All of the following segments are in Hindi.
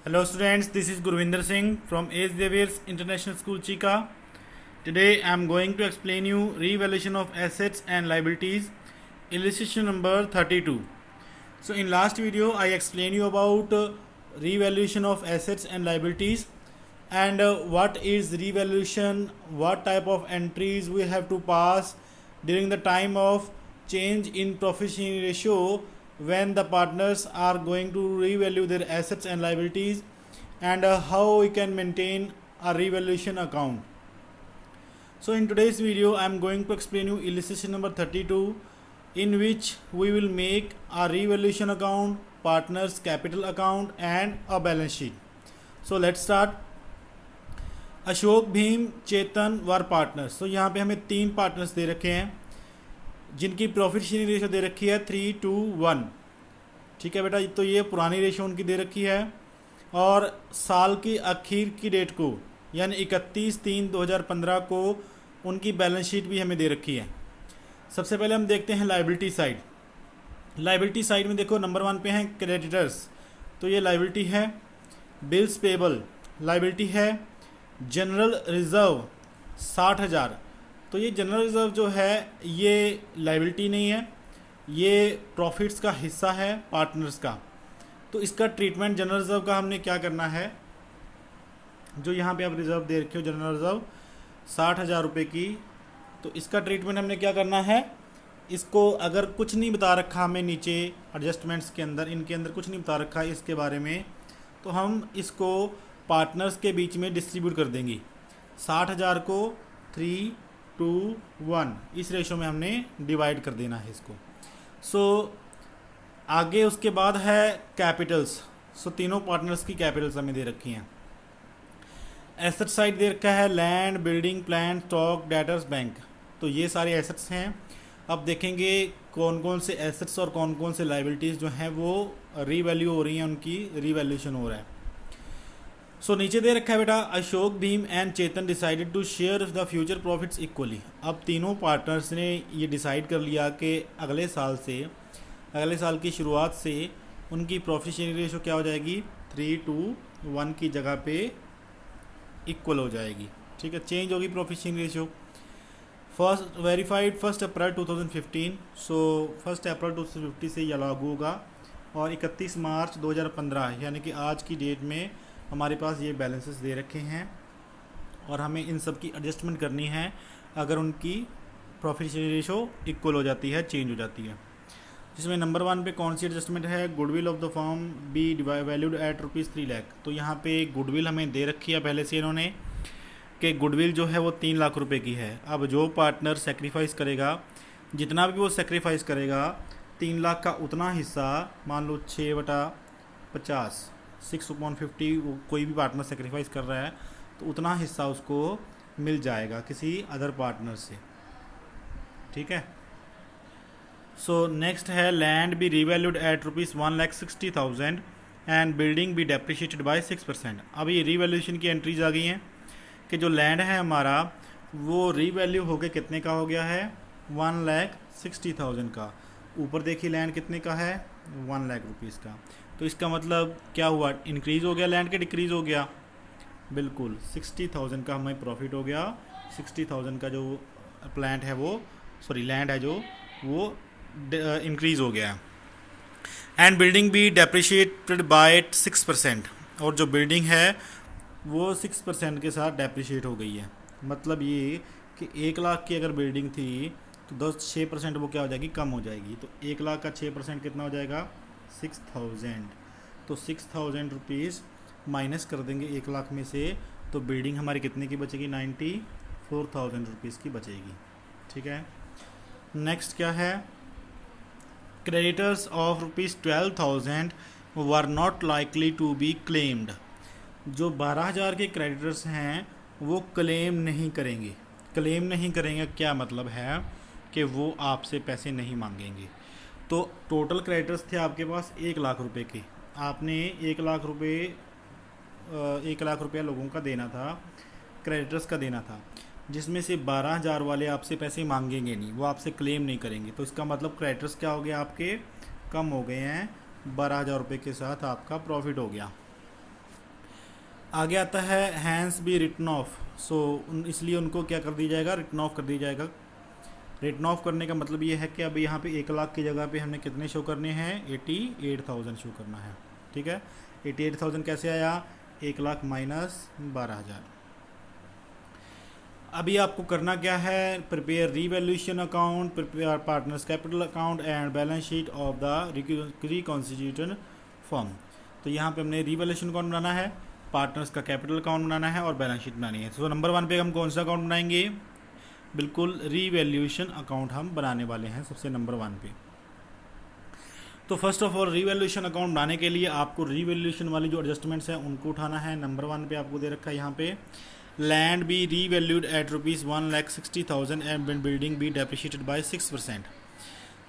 Hello students, this is Gurvinder Singh from A. Xavier's International School Chika. Today I am going to explain you revaluation of assets and liabilities, illustration number 32. So in last video I explained you about revaluation of assets and liabilities and what is revaluation, what type of entries we have to pass during the time of change in profit sharing ratio when the partners are going to revalue their assets and liabilities, and how we can maintain a revaluation account. So in today's video I am going to explain you illustration number 32, in which we will make a revaluation account, partners capital account and a balance sheet. So let's start. Ashok Bhim Chetan were partners. तो यहाँ पे हमें 3 पार्टनर्स दे रखे हैं जिनकी प्रॉफिट शेयरिंग रेशो दे रखी है 3:1. ठीक है बेटा, तो ये पुरानी रेशो उनकी दे रखी है और साल की आखिर की डेट को यानी 31/3/2015 को उनकी बैलेंस शीट भी हमें दे रखी है. सबसे पहले हम देखते हैं लाइबिलिटी साइड. लाइबिलिटी साइड में देखो नंबर 1 पे हैं क्रेडिटर्स. तो ये लाइबिलिटी है. बिल्स पेबल लाइबिलिटी है. General reserve 60,000. तो ये जनरल रिज़र्व जो है ये लाइबिलिटी नहीं है, ये प्रॉफिट्स का हिस्सा है पार्टनर्स का. तो इसका ट्रीटमेंट जनरल रिज़र्व का हमने क्या करना है, जो यहाँ पे आप रिज़र्व दे रखे हो जनरल रिज़र्व 60,000 रुपये की, तो इसका ट्रीटमेंट हमने क्या करना है, इसको अगर कुछ नहीं बता रखा हमें नीचे एडजस्टमेंट्स के अंदर, इनके अंदर कुछ नहीं बता रखा है इसके बारे में, तो हम इसको पार्टनर्स के बीच में डिस्ट्रीब्यूट कर देंगे. 60,000 को 3:1 इस रेशो में हमने डिवाइड कर देना है इसको. सो आगे उसके बाद है कैपिटल्स. सो तीनों पार्टनर्स की कैपिटल्स हमें दे रखी हैं. एसेट साइड दे रखा है land, building, plant, stock, debtors, bank. तो ये सारे एसेट्स हैं. अब देखेंगे कौन कौन से एसेट्स और कौन कौन से लाइबिलिटीज़ जो हैं वो रीवैल्यू हो रही हैं, उनकी रीवैल्यूएशन हो रहा है. सो नीचे दे रखा है बेटा Ashok Bhim and Chetan decided to share the future profits equally. अब तीनों पार्टनर्स ने ये डिसाइड कर लिया कि अगले साल की शुरुआत से उनकी प्रॉफिट शेयरिंग रेशो क्या हो जाएगी, 3:1 की जगह पे इक्वल हो जाएगी. ठीक है, चेंज होगी profit sharing ratio. First verified 1 अप्रैल 2015. सो 1 अप्रैल 2015 से यह लागू होगा और 31 मार्च 2015 यानी कि आज की डेट में हमारे पास ये बैलेंसेस दे रखे हैं और हमें इन सब की एडजस्टमेंट करनी है अगर उनकी प्रॉफिट शेयरिंग रेशो इक्वल हो जाती है, चेंज हो जाती है. जिसमें नंबर 1 पे कौन सी एडजस्टमेंट है, goodwill of the firm be valued at ₹3 lakh. तो यहाँ पे गुडविल हमें दे रखी है पहले से इन्होंने कि गुडविल जो है वो 3 लाख रुपए की है. अब जो पार्टनर सेक्रीफाइस करेगा, जितना भी वो सेक्रीफाइस करेगा, 3 लाख का उतना हिस्सा, मान लो 6/50 6/50 कोई भी पार्टनर सेक्रीफाइस कर रहा है तो उतना हिस्सा उसको मिल जाएगा किसी अदर पार्टनर से. ठीक है. सो नेक्स्ट है land be revalued at ₹1,60,000 and building be depreciated by 6%. अब ये रीवैल्यूएशन की एंट्रीज आ गई हैं कि जो लैंड है हमारा वो रीवैल्यू हो गया, कितने का हो गया है, 1,60,000 का. ऊपर देखिए लैंड कितने का है, 1 लाख रुपीज़ का. तो इसका मतलब क्या हुआ, इंक्रीज़ हो गया लैंड के डिक्रीज़ हो गया, बिल्कुल 60,000 का हमें प्रॉफिट हो गया. 60,000 का जो प्लांट है वो, सॉरी लैंड है जो वो इंक्रीज़ हो गया. एंड बिल्डिंग भी डेप्रिशिएटेड बाय 6%. और जो बिल्डिंग है वो 6% के साथ डेप्रिशिएट हो गई है. मतलब ये कि 1 लाख की अगर बिल्डिंग थी तो 6% वो क्या हो जाएगी, कम हो जाएगी. तो 1 लाख का 6% कितना हो जाएगा, 6,000. तो 6,000 रुपीज़ माइनस कर देंगे 1 लाख में से, तो बिल्डिंग हमारी कितने की बचेगी, 94,000 रुपीज़ की बचेगी. ठीक है. नेक्स्ट क्या है, creditors of ₹12,000 were not likely to be claimed. जो 12,000 के क्रेडिटर्स हैं वो क्लेम नहीं करेंगे. क्लेम नहीं करेंगे क्या मतलब है कि वो आपसे पैसे नहीं मांगेंगे. तो टोटल क्रेडिटर्स थे आपके पास 1 लाख रुपए के, आपने 1 लाख रुपया लोगों का देना था, क्रेडिटर्स का देना था, जिसमें से 12,000 वाले आपसे पैसे मांगेंगे नहीं, वो आपसे क्लेम नहीं करेंगे. तो इसका मतलब क्रेडिटर्स क्या हो गया, आपके कम हो गए हैं, 12,000 रुपये के साथ आपका प्रॉफिट हो गया. आगे आता है हैंस बी रिटन ऑफ। सो इसलिए उनको क्या कर दिया जाएगा, रिटन ऑफ कर दिया जाएगा। रिटन ऑफ करने का मतलब ये है कि अब यहाँ पे 1 लाख की जगह पे हमने कितने शो करने हैं, 88,000 शो करना है। ठीक है, 88,000 कैसे आया, 1 लाख माइनस 12,000। अभी आपको करना क्या है, prepare revaluation account, prepare partners capital account and balance sheet of the reconstituted firm. तो यहाँ पे हमने रीवैल्यूएशन अकाउंट बनाना है, पार्टनर्स का कैपिटल अकाउंट बनाना है और बैलेंस शीट बनानी है। तो नंबर 1 पे हम कौन सा अकाउंट बनाएंगे, बिल्कुल रीवैल्यूएशन अकाउंट हम बनाने वाले हैं सबसे नंबर 1 पे। तो first of all revaluation account बनाने के लिए आपको रीवैल्यूएशन वाली जो एडजस्टमेंट्स हैं उनको उठाना है। नंबर 1 पे आपको दे रखा है यहाँ पे, land be revalued at ₹1,60,000 and building be depreciated by 6%।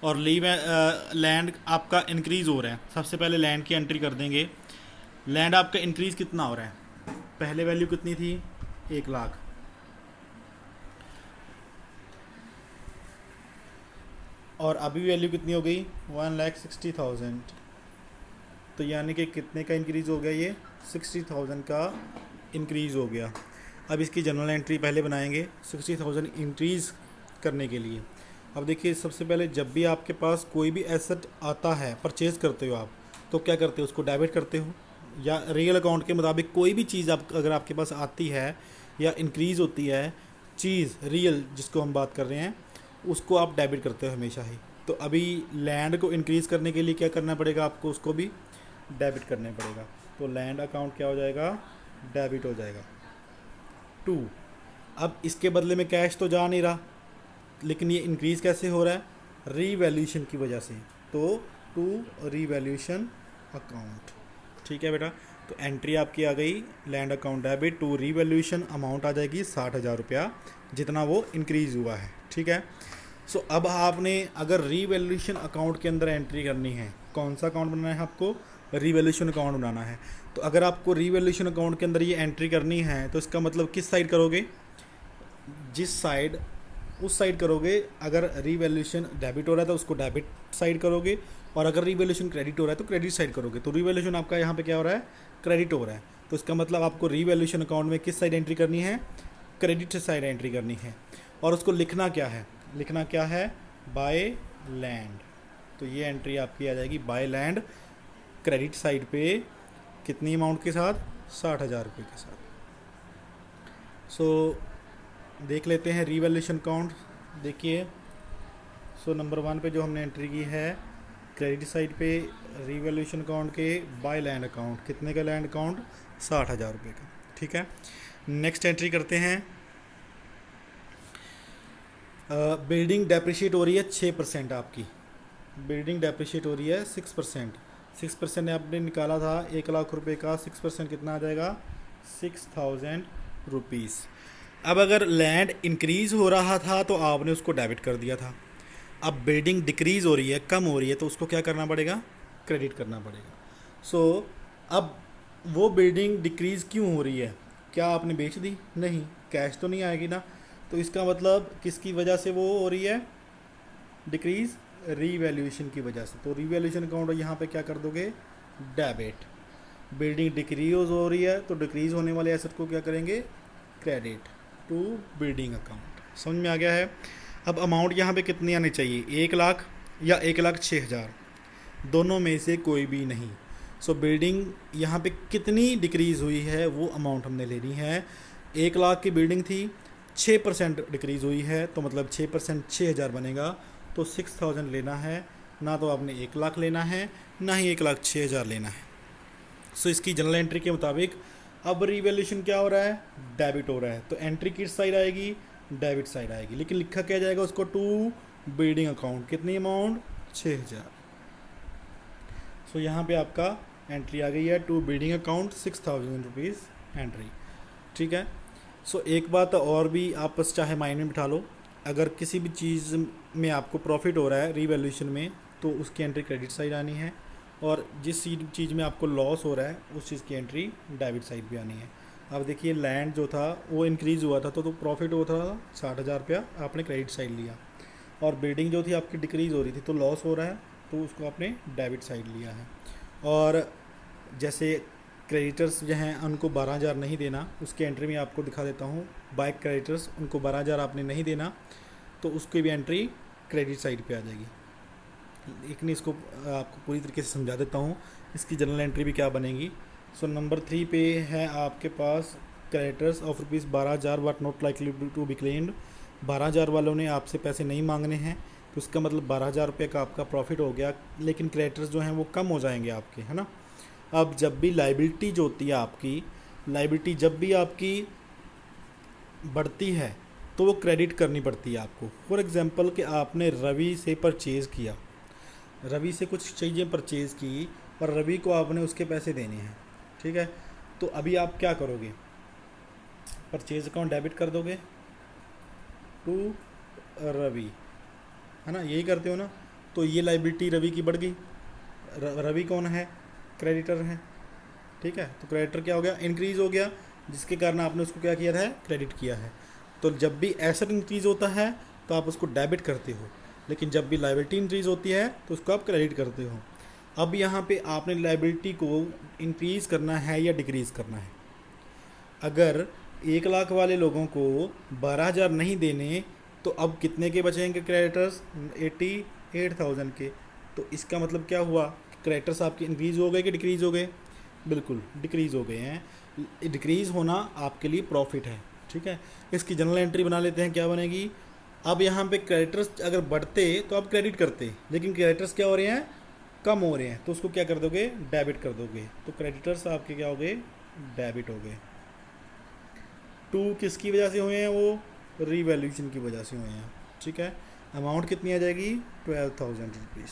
और लैंड आपका इंक्रीज़ हो रहा है। सबसे पहले लैंड की एंट्री कर देंगे। लैंड आपका इंक्रीज़ कितना हो रहा है, पहले वैल्यू कितनी थी, 1 लाख, और अभी वैल्यू कितनी हो गई, 1,60,000। तो यानी कि कितने का इंक्रीज़ हो गया, ये 60,000 का इंक्रीज़ हो गया। अब इसकी जनरल एंट्री पहले बनाएंगे 60,000 इंक्रीज़ करने के लिए। अब देखिए, सबसे पहले जब भी आपके पास कोई भी एसेट आता है, परचेज़ करते हो आप, तो क्या करते हो, उसको डेबिट करते हो, या रियल अकाउंट के मुताबिक कोई भी चीज़ आप अगर आपके पास आती है या इंक्रीज़ होती है चीज़, रियल जिसको हम बात कर रहे हैं, उसको आप डेबिट करते हो हमेशा ही। तो अभी लैंड को इंक्रीज़ करने के लिए क्या करना पड़ेगा आपको, उसको भी डेबिट करना पड़ेगा। तो लैंड अकाउंट क्या हो जाएगा, डेबिट हो जाएगा 2। अब इसके बदले में कैश तो जा नहीं रहा, लेकिन ये इंक्रीज़ कैसे हो रहा है, रीवैल्यूएशन की वजह से। तो 2 रीवैल्यूएशन अकाउंट। ठीक है बेटा, तो एंट्री आपकी आ गई, land account debit 2 revaluation, amount आ जाएगी 60,000 रुपया, जितना वो इंक्रीज़ हुआ है। ठीक है, सो अब आपने अगर रीवैल्यूएशन अकाउंट के अंदर एंट्री करनी है, कौन सा अकाउंट बनाना है आपको, रीवैल्यूएशन अकाउंट बनाना है। तो अगर आपको रीवैल्यूएशन अकाउंट के अंदर ये एंट्री करनी है, तो इसका मतलब किस साइड करोगे, जिस साइड, उस साइड करोगे। अगर रीवैल्यूएशन डेबिट हो रहा है तो उसको डेबिट साइड करोगे, और अगर रीवैल्यूएशन क्रेडिट हो रहा है तो क्रेडिट साइड करोगे। तो रीवैल्यूएशन आपका यहाँ पे क्या हो रहा है, क्रेडिट हो रहा है। तो इसका मतलब आपको रीवैल्यूएशन अकाउंट में किस साइड एंट्री करनी है, क्रेडिट साइड एंट्री करनी है। और उसको लिखना क्या है, लिखना क्या है, बाय लैंड। तो ये एंट्री आपकी आ जाएगी बाय लैंड, क्रेडिट साइड पे कितनी अमाउंट के साथ, 60,000 रुपये के साथ। सो देख लेते हैं रीवैल्यूएशन अकाउंट। देखिए, सो नंबर 1 पे जो हमने एंट्री की है क्रेडिट साइड पे रीवैल्यूएशन अकाउंट के बाय लैंड अकाउंट, कितने का लैंड अकाउंट, 60,000 रुपये का। ठीक है, नेक्स्ट एंट्री करते हैं। बिल्डिंग डेप्रिशिएट हो रही है 6% आपकी, बिल्डिंग डेप्रिशिएट हो रही है 6%। 6% आपने निकाला था 1 लाख रुपए का, 6% कितना आ जाएगा, 6,000 रुपीज़। अब अगर लैंड इंक्रीज़ हो रहा था तो आपने उसको डेबिट कर दिया था। अब बिल्डिंग डिक्रीज़ हो रही है, कम हो रही है, तो उसको क्या करना पड़ेगा, क्रेडिट करना पड़ेगा। सो अब वो बिल्डिंग डिक्रीज़ क्यों हो रही है, क्या आपने बेच दी, नहीं, कैश तो नहीं आएगी ना। तो इसका मतलब किसकी वजह से वो हो रही है डिक्रीज़, रीवैल्यूएशन की वजह से। तो रीवैल्यूएशन अकाउंट यहाँ पे क्या कर दोगे, डेबिट। बिल्डिंग डिक्रीज हो रही है तो डिक्रीज़ होने वाले एसेट को क्या करेंगे, क्रेडिट टू बिल्डिंग अकाउंट। समझ में आ गया है। अब अमाउंट यहाँ पे कितनी आनी चाहिए, 1 लाख या 1,06,000, दोनों में से कोई भी नहीं। सो बिल्डिंग यहाँ पे कितनी डिक्रीज़ हुई है वो अमाउंट हमने लेनी है। 1 लाख की बिल्डिंग थी, 6% डिक्रीज़ हुई है, तो मतलब 6% 6,000 बनेगा। तो 6,000 लेना है, ना तो आपने 1 लाख लेना है, ना ही 1,06,000 लेना है। सो इसकी जनरल एंट्री के मुताबिक अब रिवैल्यूएशन क्या हो रहा है, डेबिट हो रहा है। तो एंट्री किस साइड आएगी, डेबिट साइड आएगी। लेकिन लिखा क्या जाएगा उसको, टू बिल्डिंग अकाउंट, कितनी अमाउंट, 6,000। सो यहाँ पे आपका एंट्री आ गई है, to building account 6,000 rupees entry. ठीक है। सो एक बात और भी आप बस चाहे माइंड में बिठा लो, अगर किसी भी चीज़ में आपको प्रॉफिट हो रहा है रिवैल्यूएशन में, तो उसकी एंट्री क्रेडिट साइड आनी है, और जिस चीज़ में आपको लॉस हो रहा है उस चीज़ की एंट्री डेबिट साइड भी आनी है। अब देखिए लैंड जो था वो इंक्रीज़ हुआ था, तो प्रॉफिट हुआ था 60,000 रुपया, आपने क्रेडिट साइड लिया। और बिल्डिंग जो थी आपकी डिक्रीज़ हो रही थी, तो लॉस हो रहा है, तो उसको आपने डेबिट साइड लिया है। और जैसे क्रेडिटर्स जो हैं उनको 12,000 नहीं देना, उसके एंट्री में आपको दिखा देता हूँ। बाय क्रेडिटर्स उनको 12,000 आपने नहीं देना, तो उसकी भी एंट्री क्रेडिट साइड पे आ जाएगी। लेकिन इसको आपको पूरी तरीके से समझा देता हूँ, इसकी जनरल एंट्री भी क्या बनेगी। सो नंबर 3 पे है आपके पास creditors of ₹12,000 but not likely to be claimed. 12,000 वालों ने आपसे पैसे नहीं मांगने हैं, तो उसका मतलब 12,000 रुपये का आपका प्रॉफिट हो गया, लेकिन क्रेडिटर्स जो हैं वो कम हो जाएंगे आपके, है ना। अब जब भी लाइबिलिटी जो होती है आपकी, लाइबिलिटी जब भी आपकी बढ़ती है तो वो क्रेडिट करनी पड़ती है आपको। फॉर एग्जांपल कि आपने रवि से परचेज़ किया, रवि से कुछ चीज़ें परचेज़ की और रवि को आपने उसके पैसे देने हैं, ठीक है। तो अभी आप क्या करोगे, परचेज अकाउंट डेबिट कर दोगे टू रवि, है ना, यही करते हो ना। तो ये लाइबिलिटी रवि की बढ़ गई। रवि कौन है, क्रेडिटर है, ठीक है। तो क्रेडिटर क्या हो गया, इंक्रीज़ हो गया, जिसके कारण आपने उसको क्या किया है, क्रेडिट किया है। तो जब भी एसेट इंक्रीज़ होता है तो आप उसको डेबिट करते हो, लेकिन जब भी लाइबिलिटी इंक्रीज़ होती है तो उसको आप क्रेडिट करते हो। अब यहाँ पे आपने लाइबिलिटी को इंक्रीज़ करना है या डिक्रीज़ करना है। अगर 1 लाख वाले लोगों को 12,000 नहीं देने, तो अब कितने के बचेंगे क्रेडिटर्स, 88,000 के। तो इसका मतलब क्या हुआ, क्रेडिटर्स आपके इंक्रीज़ हो गए कि डिक्रीज़ हो गए, बिल्कुल डिक्रीज़ हो गए हैं। डिक्रीज़ होना आपके लिए प्रॉफिट है, ठीक है। इसकी जनरल एंट्री बना लेते हैं, क्या बनेगी। अब यहाँ पे क्रेडिटर्स अगर बढ़ते तो आप क्रेडिट करते, लेकिन क्रेडिटर्स क्या हो रहे हैं, कम हो रहे हैं, तो उसको क्या कर दोगे, डेबिट कर दोगे। तो क्रेडिटर्स आपके क्या हो गए, डेबिट हो गए। 2 किसकी वजह से हुए हैं, वो रीवैल्यूएशन की वजह से हुए हैं, ठीक है। अमाउंट कितनी आ जाएगी, 12,000 रुपीज़।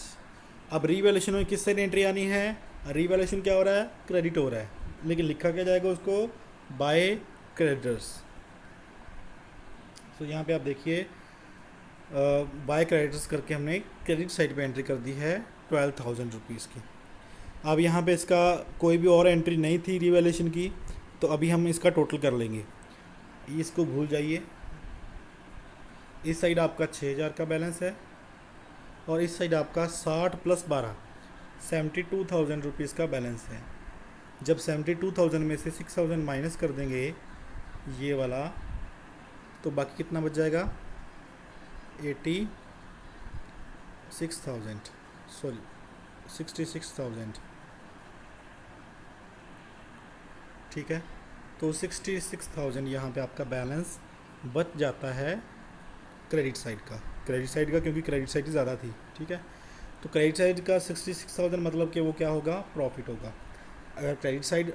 अब रीवैल्यूएशन में किस साइड एंट्री आनी है, रीवैल्यूएशन क्या हो रहा है, क्रेडिट हो रहा है, लेकिन लिखा क्या जाएगा उसको, बाय क्रेडिटर्स। तो यहाँ पे आप देखिए बाय क्रेडिटर्स करके हमने क्रेडिट साइड पे एंट्री कर दी है 12,000 रुपीज़ की। अब यहाँ पे इसका कोई भी और एंट्री नहीं थी रीवैल्यूएशन की, तो अभी हम इसका टोटल कर लेंगे। इसको भूल जाइए, इस साइड आपका 6,000 का बैलेंस है और इस साइड आपका 60 + 12 72,000 रुपीज़ का बैलेंस है। जब 72,000 में से 6,000 माइनस कर देंगे ये वाला, तो बाकी कितना बच जाएगा, 66,000, ठीक है। तो 66,000 यहाँ पे आपका बैलेंस बच जाता है क्रेडिट साइड का, क्योंकि क्रेडिट साइड ज़्यादा थी, ठीक है। तो क्रेडिट साइड का 66,000 मतलब कि वो क्या होगा, प्रॉफिट होगा। अगर क्रेडिट साइड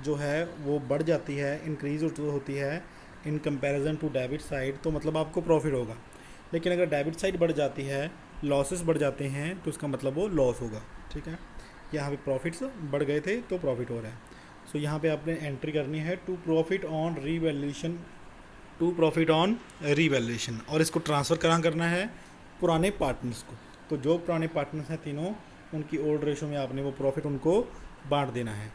जो है वो बढ़ जाती है, इंक्रीज होती है in comparison to debit side, तो मतलब आपको प्रॉफिट होगा। लेकिन अगर डेबिट साइड बढ़ जाती है, लॉसेस बढ़ जाते हैं, तो इसका मतलब वो लॉस होगा, ठीक है। यहाँ पे प्रॉफिट्स बढ़ गए थे तो प्रॉफिट हो रहा है। सो यहाँ पे आपने एंट्री करनी है टू प्रॉफिट ऑन रीवैल्यूएशन, और इसको ट्रांसफ़र कहाँ करना है, पुराने पार्टनर्स को। तो जो पुराने पार्टनर्स हैं तीनों, उनकी ओल्ड रेशो में आपने वो प्रॉफिट उनको बांट देना है।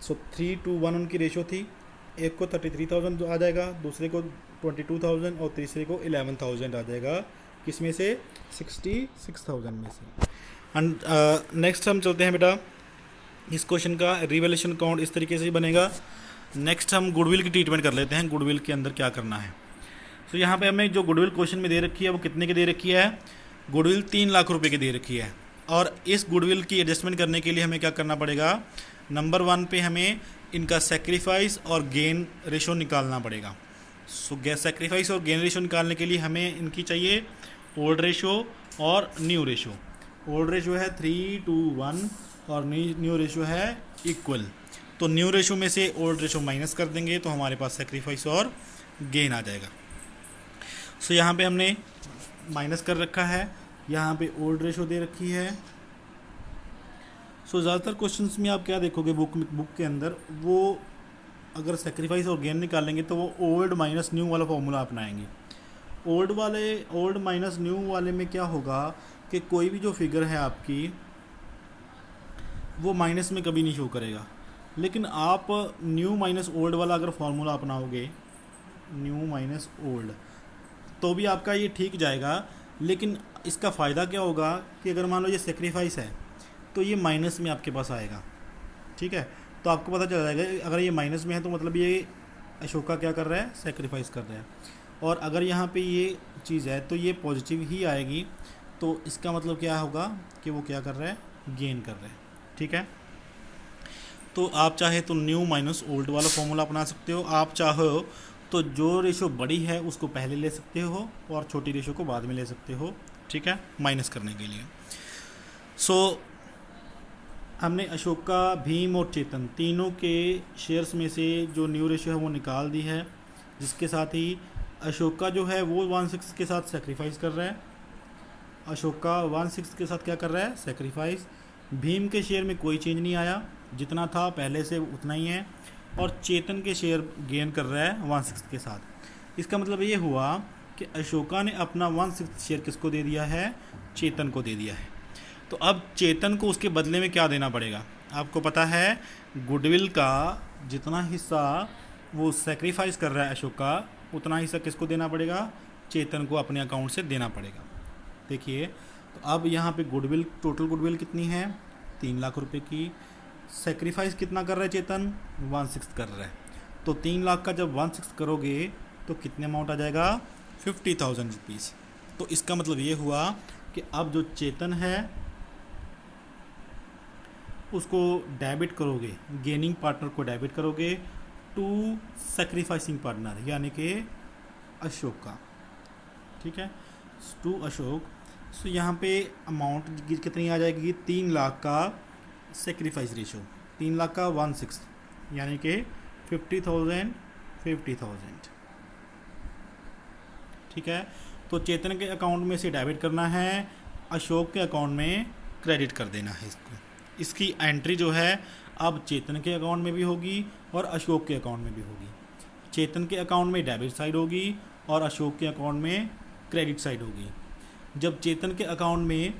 सो 3:1 उनकी रेशो थी, एक को 33,000 आ जाएगा, दूसरे को 22,000 और तीसरे को 11,000 आ जाएगा, किसमें से, 66,000 में से। एंड नेक्स्ट हम चलते हैं बेटा, इस क्वेश्चन का रिवैल्यूएशन अकाउंट इस तरीके से ही बनेगा। नेक्स्ट हम गुडविल की ट्रीटमेंट कर लेते हैं, गुडविल के अंदर क्या करना है। तो यहाँ पे हमें जो गुडविल क्वेश्चन में दे रखी है वो कितने की दे रखी है, गुडविल 3 लाख रुपए की दे रखी है। और इस गुडविल की एडजस्टमेंट करने के लिए हमें क्या करना पड़ेगा, नंबर 1 पे हमें इनका सेक्रीफाइस और गेन रेशो निकालना पड़ेगा। सो सेक्रीफाइस और गेन रेशो निकालने के लिए हमें इनकी चाहिए ओल्ड रेशो और न्यू रेशो। ओल्ड रेशो है 3:1 और न्यू रेशो है इक्वल। तो न्यू रेशो में से ओल्ड रेशो माइनस कर देंगे तो हमारे पास सेक्रीफाइस और गेन आ जाएगा। सो यहाँ पे हमने माइनस कर रखा है, यहाँ पे ओल्ड रेशो दे रखी है। सो ज़्यादातर क्वेश्चंस में आप क्या देखोगे बुक के अंदर, वो अगर सेक्रीफाइस और गेन निकालेंगे तो वो ओल्ड माइनस न्यू वाला फॉर्मूला अपनाएंगे। ओल्ड माइनस न्यू वाले में क्या होगा कि कोई भी जो फिगर है आपकी वो माइनस में कभी नहीं शो करेगा। लेकिन आप न्यू माइनस ओल्ड वाला अगर फॉर्मूला अपनाओगे, न्यू माइनस ओल्ड, तो भी आपका ये ठीक जाएगा। लेकिन इसका फ़ायदा क्या होगा कि अगर मान लो ये सेक्रीफाइस है तो ये माइनस में आपके पास आएगा, ठीक है। तो आपको पता चल जाएगा अगर ये माइनस में है तो मतलब ये अशोका क्या कर रहा है, सेक्रीफाइस कर रहा है। और अगर यहाँ पे ये चीज़ है तो ये पॉजिटिव ही आएगी, तो इसका मतलब क्या होगा कि वो क्या कर रहा है, गेन कर रहा है। ठीक है, तो आप चाहे तो न्यू माइनस ओल्ड वाला फॉर्मूला अपना सकते हो, आप चाहो तो जो रेशो बड़ी है उसको पहले ले सकते हो और छोटी रेशो को बाद में ले सकते हो। ठीक है, माइनस करने के लिए। सो हमने अशोका, भीम और चेतन तीनों के शेयर्स में से जो न्यू रेशो है वो निकाल दी है, जिसके साथ ही अशोका जो है वो 1/6 के साथ सेक्रीफाइस कर रहा है। अशोका 1/6 के साथ क्या कर रहा है, सेक्रीफाइस। भीम के शेयर में कोई चेंज नहीं आया, जितना था पहले से उतना ही है। और चेतन के शेयर गेन कर रहा है 1/6 के साथ। इसका मतलब ये हुआ कि अशोका ने अपना 1/6 शेयर किसको दे दिया है, चेतन को दे दिया है। तो अब चेतन को उसके बदले में क्या देना पड़ेगा, आपको पता है गुडविल का जितना हिस्सा वो सेक्रीफाइस कर रहा है अशोका, उतना हिस्सा किसको देना पड़ेगा, चेतन को अपने अकाउंट से देना पड़ेगा। देखिए, तो अब यहाँ पे गुडविल, टोटल गुडविल कितनी है, 3 लाख रुपए की। सेक्रीफाइस कितना कर रहा है चेतन, 1/6 कर रहा है। तो 3 लाख का जब 1/6 करोगे तो कितने अमाउंट आ जाएगा, 50,000 रुपीज़। तो इसका मतलब ये हुआ कि अब जो चेतन है उसको डेबिट करोगे, गेनिंग पार्टनर को डेबिट करोगे टू सेक्रीफाइसिंग पार्टनर यानी कि अशोक का। ठीक है, टू अशोक। सो यहाँ पे अमाउंट कितनी आ जाएगी, 3 लाख का सेक्रीफाइस रेशो, 3 लाख का 1/6 यानी कि 50,000 50,000। ठीक है, तो चेतन के अकाउंट में से डेबिट करना है, अशोक के अकाउंट में क्रेडिट कर देना है इसको। इसकी एंट्री जो है अब चेतन के अकाउंट में भी होगी और अशोक के अकाउंट में भी होगी। चेतन के अकाउंट में डेबिट साइड होगी और अशोक के अकाउंट में क्रेडिट साइड होगी। जब चेतन के अकाउंट में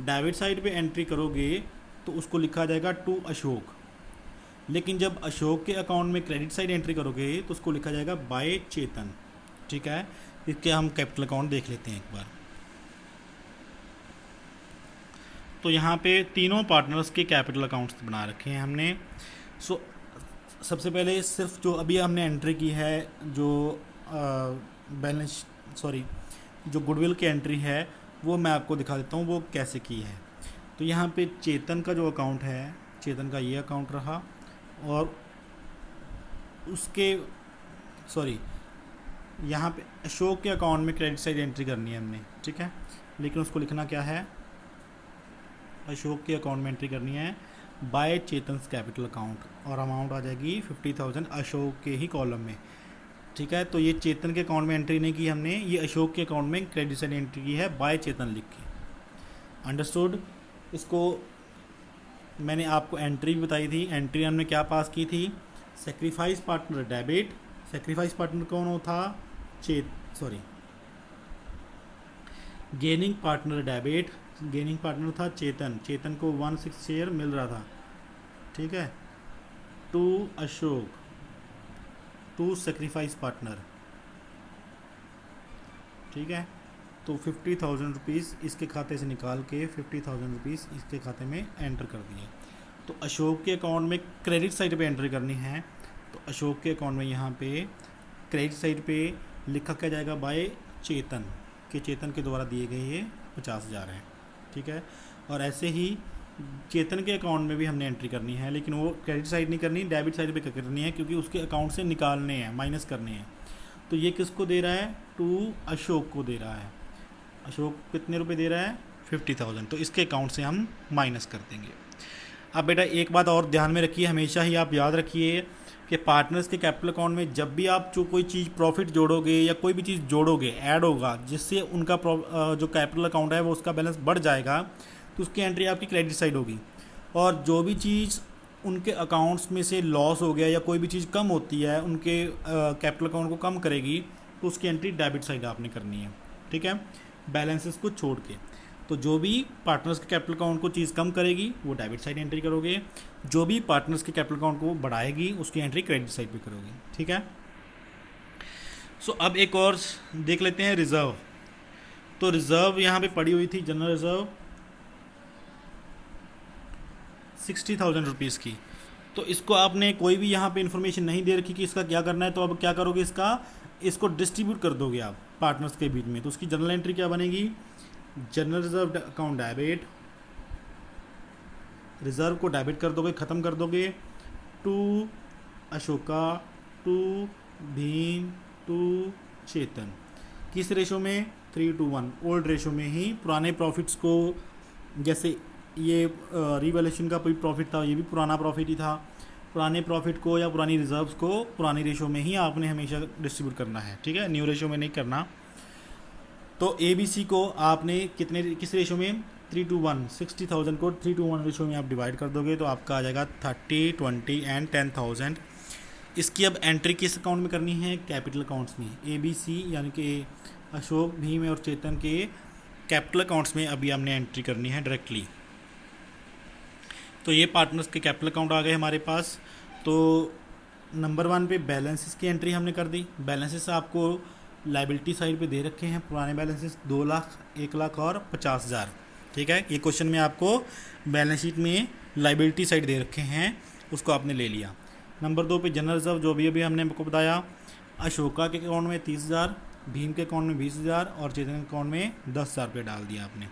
डेबिट साइड पे एंट्री करोगे तो उसको लिखा जाएगा टू अशोक, लेकिन जब अशोक के अकाउंट में क्रेडिट साइड एंट्री करोगे तो उसको लिखा जाएगा बाय चेतन। ठीक है, इसके हम कैपिटल अकाउंट देख लेते हैं एक बार। तो यहाँ पे तीनों पार्टनर्स के कैपिटल अकाउंट्स बना रखे हैं हमने। सो सबसे पहले सिर्फ जो अभी हमने एंट्री की है, जो बैलेंस जो गुडविल की एंट्री है वो मैं आपको दिखा देता हूँ वो कैसे की है। तो यहाँ पे चेतन का जो अकाउंट है, चेतन का ये अकाउंट रहा और उसके यहाँ पे अशोक के अकाउंट में क्रेडिट साइड एंट्री करनी है हमने। ठीक है, लेकिन उसको लिखना क्या है, अशोक के अकाउंट में एंट्री करनी है बाय चेतन्स कैपिटल अकाउंट और अमाउंट आ जाएगी 50,000 अशोक के ही कॉलम में। ठीक है, तो ये चेतन के अकाउंट में एंट्री नहीं की हमने, ये अशोक के अकाउंट में क्रेडिट साइड एंट्री की है बाय चेतन लिख के। अंडरस्टूड। इसको मैंने आपको एंट्री भी बताई थी, एंट्री हमने क्या पास की थी, sacrifice partner debit. Sacrifice partner कौन था, gaining partner debit, gaining partner था चेतन, चेतन को 1/6 शेयर मिल रहा था। ठीक है, to Ashok, to sacrifice partner. ठीक है, तो 50,000 रुपीज़ इसके खाते से निकाल के 50,000 रुपीज़ इसके खाते में एंटर कर दिए। तो अशोक के अकाउंट में क्रेडिट साइड पे एंट्री करनी है, तो अशोक के अकाउंट में यहाँ पे क्रेडिट साइड पे लिखा क्या जाएगा बाय चेतन, कि चेतन के द्वारा दिए गए ये 50,000 हैं। ठीक है, और ऐसे ही चेतन के अकाउंट में भी हमने एंट्री करनी है, लेकिन वो क्रेडिट साइड नहीं करनी, डेबिट साइड पे करनी है, क्योंकि उसके अकाउंट से निकालने हैं, माइनस करने हैं। तो ये किसको दे रहा है, टू अशोक को दे रहा है। अशोक कितने रुपए दे रहा है, 50,000, तो इसके अकाउंट से हम माइनस कर देंगे। अब बेटा एक बात और ध्यान में रखिए, हमेशा ही आप याद रखिए कि पार्टनर्स के कैपिटल अकाउंट में जब भी आप जो कोई चीज़ प्रॉफिट जोड़ोगे या कोई भी चीज़ जोड़ोगे, ऐड होगा, जिससे उनका जो कैपिटल अकाउंट है वो उसका बैलेंस बढ़ जाएगा, तो उसकी एंट्री आपकी क्रेडिट साइड होगी। और जो भी चीज़ उनके अकाउंट्स में से लॉस हो गया या कोई भी चीज़ कम होती है, उनके कैपिटल अकाउंट को कम करेगी, तो उसकी एंट्री डेबिट साइड आपने करनी है। ठीक है, बैलेंसेस को छोड़ के। तो जो भी पार्टनर्स के कैपिटल अकाउंट को चीज़ कम करेगी वो डेबिट साइड एंट्री करोगे, जो भी पार्टनर्स के कैपिटल अकाउंट को बढ़ाएगी उसकी एंट्री क्रेडिट साइड पे करोगे। ठीक है, सो अब एक और देख लेते हैं रिजर्व। तो रिजर्व यहाँ पे पड़ी हुई थी, जनरल रिजर्व 60,000 रुपीज़ की। तो इसको आपने कोई भी यहाँ पे इन्फॉर्मेशन नहीं दे रखी कि इसका क्या करना है, तो अब क्या करोगे, इसको डिस्ट्रीब्यूट कर दोगे आप पार्टनर्स के बीच में। तो उसकी जर्नल एंट्री क्या बनेगी, general reserve account debit, reserve को डेबिट कर दोगे, ख़त्म कर दोगे, to Ashoka, to Bhim, to Chetan. किस रेशो में, 3:1, ओल्ड रेशो में ही। पुराने प्रॉफिट्स को, जैसे ये रिवैल्यूएशन का कोई प्रॉफिट था, ये भी पुराना प्रॉफिट ही था, पुराने प्रॉफिट को या पुरानी रिजर्व्स को पुरानी रेशो में ही आपने हमेशा डिस्ट्रीब्यूट करना है, ठीक है, न्यू रेशो में नहीं करना। तो ABC को आपने किस रेशो में, 3:1, 60,000 को 3:1 रेशो में आप डिवाइड कर दोगे तो आपका आ जाएगा 30, 20 एंड 10,000। इसकी अब एंट्री किस अकाउंट में करनी है, कैपिटल अकाउंट्स में। ABC यानी कि अशोक, भीम और चेतन के कैपिटल अकाउंट्स में अभी हमने एंट्री करनी है डायरेक्टली। तो ये पार्टनर्स के कैपिटल अकाउंट आ गए हमारे पास। तो नंबर 1 पे बैलेंसेस की एंट्री हमने कर दी। बैलेंसेस आपको लाइबिलिटी साइड पे दे रखे हैं, पुराने बैलेंसेस 2 लाख, 1 लाख और 50,000, ठीक है। ये क्वेश्चन में आपको बैलेंस शीट में लाइबिलिटी साइड दे रखे हैं, उसको आपने ले लिया। नंबर 2 पे जनरल रिजर्व, जो भी अभी हमने आपको बताया, अशोका के अकाउंट में 30,000, भीम के अकाउंट में 20,000 और चेतन के अकाउंट में 10,000 रुपये डाल दिया आपने।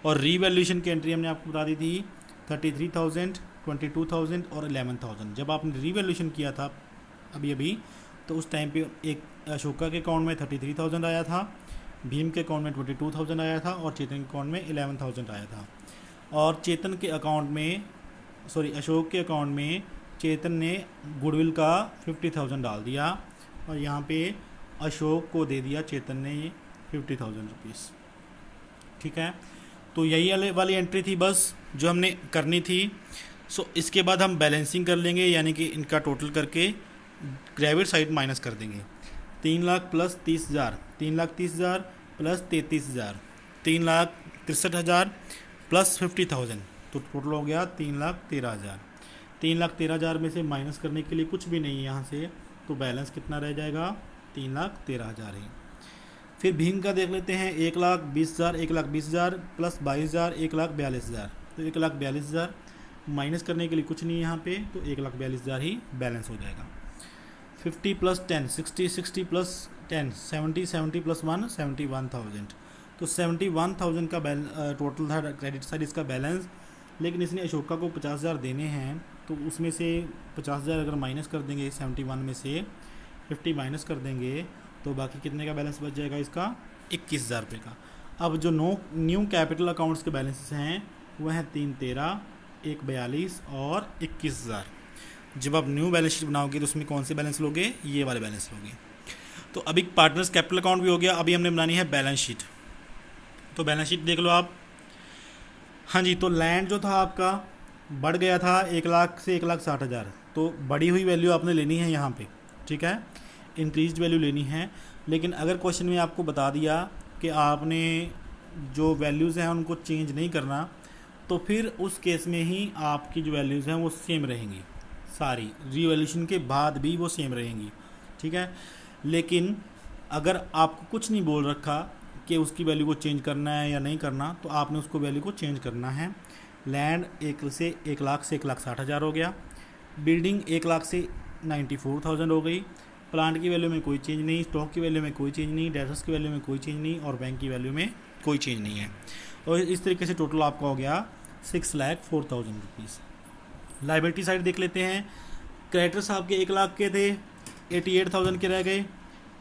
और रीवैल्यूएशन की एंट्री हमने आपको बता दी थी 33,000, 22,000 और 11,000। जब आपने रीवैल्यूएशन किया था अभी तो उस टाइम पे एक अशोका के अकाउंट में 33,000 आया था, भीम के अकाउंट में 22,000 आया था और चेतन के अकाउंट में 11,000 आया था। और चेतन के अकाउंट में, अशोक के अकाउंट में चेतन ने गुडविल का 50,000 डाल दिया और यहाँ पे अशोक को दे दिया चेतन ने ये 50,000 रुपीज़, ठीक है। तो यही वाली एंट्री थी बस जो हमने करनी थी। इसके बाद हम बैलेंसिंग कर लेंगे, यानी कि इनका टोटल करके डेबिट साइड माइनस कर देंगे। 3 लाख प्लस 30,000, 3,30,000 प्लस 33,000, 3,63,000 प्लस 50,000, तो टोटल हो गया 3,13,000। 3,13,000 में से माइनस करने के लिए कुछ भी नहीं है यहाँ से, तो बैलेंस कितना रह जाएगा, 3,13,000 ही। फिर भीम का देख लेते हैं, 1,20,000, 1,20,000 प्लस 22,000, 1,42,000, तो 1,42,000 माइनस करने के लिए कुछ नहीं है यहाँ पे, तो 1,42,000 ही बैलेंस हो जाएगा। 50 प्लस 10, 60, 60 प्लस 10, 70, 70 प्लस 1, 71,000, तो 71,000 का टोटल था क्रेडिट साइड इसका बैलेंस। लेकिन इसने अशोका को 50,000 देने हैं, तो उसमें से 50,000 अगर माइनस कर देंगे 71 में से 50 माइनस कर देंगे, तो बाकी कितने का बैलेंस बच जाएगा इसका, 21,000 रुपये का। अब जो न्यू कैपिटल अकाउंट्स के बैलेंसेस हैं वह हैं 3,13, 1,42 और 21,000। जब आप न्यू बैलेंस शीट बनाओगे तो उसमें कौन से बैलेंस लोगे, ये वाले बैलेंस लोगे। तो अभी पार्टनर्स कैपिटल अकाउंट भी हो गया, अभी हमने बनानी है बैलेंस शीट। तो बैलेंस शीट देख लो आप। हाँ जी, तो लैंड जो था आपका बढ़ गया था 1 लाख से 1,60,000, तो बढ़ी हुई वैल्यू आपने लेनी है यहाँ पे, ठीक है, इंक्रीज्ड वैल्यू लेनी है। लेकिन अगर क्वेश्चन में आपको बता दिया कि आपने जो वैल्यूज़ हैं उनको चेंज नहीं करना, तो फिर उस केस में ही आपकी जो वैल्यूज़ हैं वो सेम रहेंगी, सारी रिवैल्यूएशन के बाद भी वो सेम रहेंगी, ठीक है। लेकिन अगर आपको कुछ नहीं बोल रखा कि उसकी वैल्यू को चेंज करना है या नहीं करना, तो आपने उसको वैल्यू को चेंज करना है। लैंड 1 लाख से 1,60,000 हो गया, बिल्डिंग 1 लाख से 94,000 हो गई, प्लांट की वैल्यू में कोई चेंज नहीं, स्टॉक की वैल्यू में कोई चेंज नहीं, डेटर्स की वैल्यू में कोई चेंज नहीं और बैंक की वैल्यू में कोई चेंज नहीं है। और इस तरीके से टोटल आपका हो गया 6,04,000 रुपीज़। लाइबिलिटी साइड देख लेते हैं। क्रेडिटर्स आपके 1 लाख के थे, 88,000 के रह गए।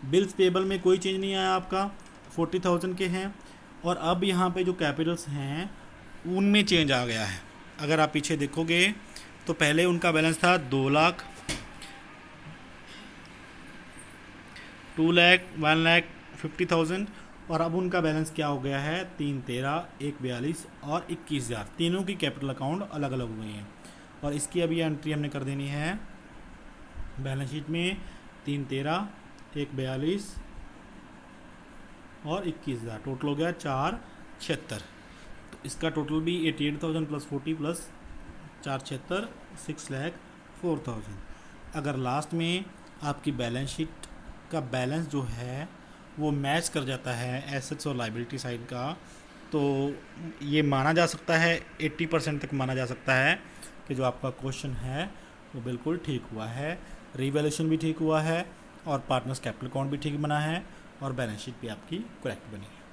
बिल्स पेबल में कोई चेंज नहीं आया आपका, 40,000 के हैं। और अब यहाँ पे जो कैपिटल्स हैं उनमें चेंज आ गया है। अगर आप पीछे देखोगे तो पहले उनका बैलेंस था 2 लाख, 2 लाख, 1,50,000 और अब उनका बैलेंस क्या हो गया है, 3,13, 1,42 और 21,000। तीनों की कैपिटल अकाउंट अलग अलग हो गई हैं और इसकी अभी एंट्री हमने कर देनी है बैलेंस शीट में। 3,13, 1,42 और 21,000, टोटल हो गया 4,76। तो इसका टोटल भी 88,000 प्लस 40 प्लस 4,76, 6,04,000। अगर लास्ट में आपकी बैलेंस शीट का बैलेंस जो है वो मैच कर जाता है एसेट्स और लाइबिलिटी साइड का, तो ये माना जा सकता है, 80% तक माना जा सकता है कि जो आपका क्वेश्चन है वो बिल्कुल ठीक हुआ है, रीवैल्यूएशन भी ठीक हुआ है और पार्टनर्स कैपिटल अकाउंट भी ठीक बना है और बैलेंस शीट भी आपकी करेक्ट बनी है।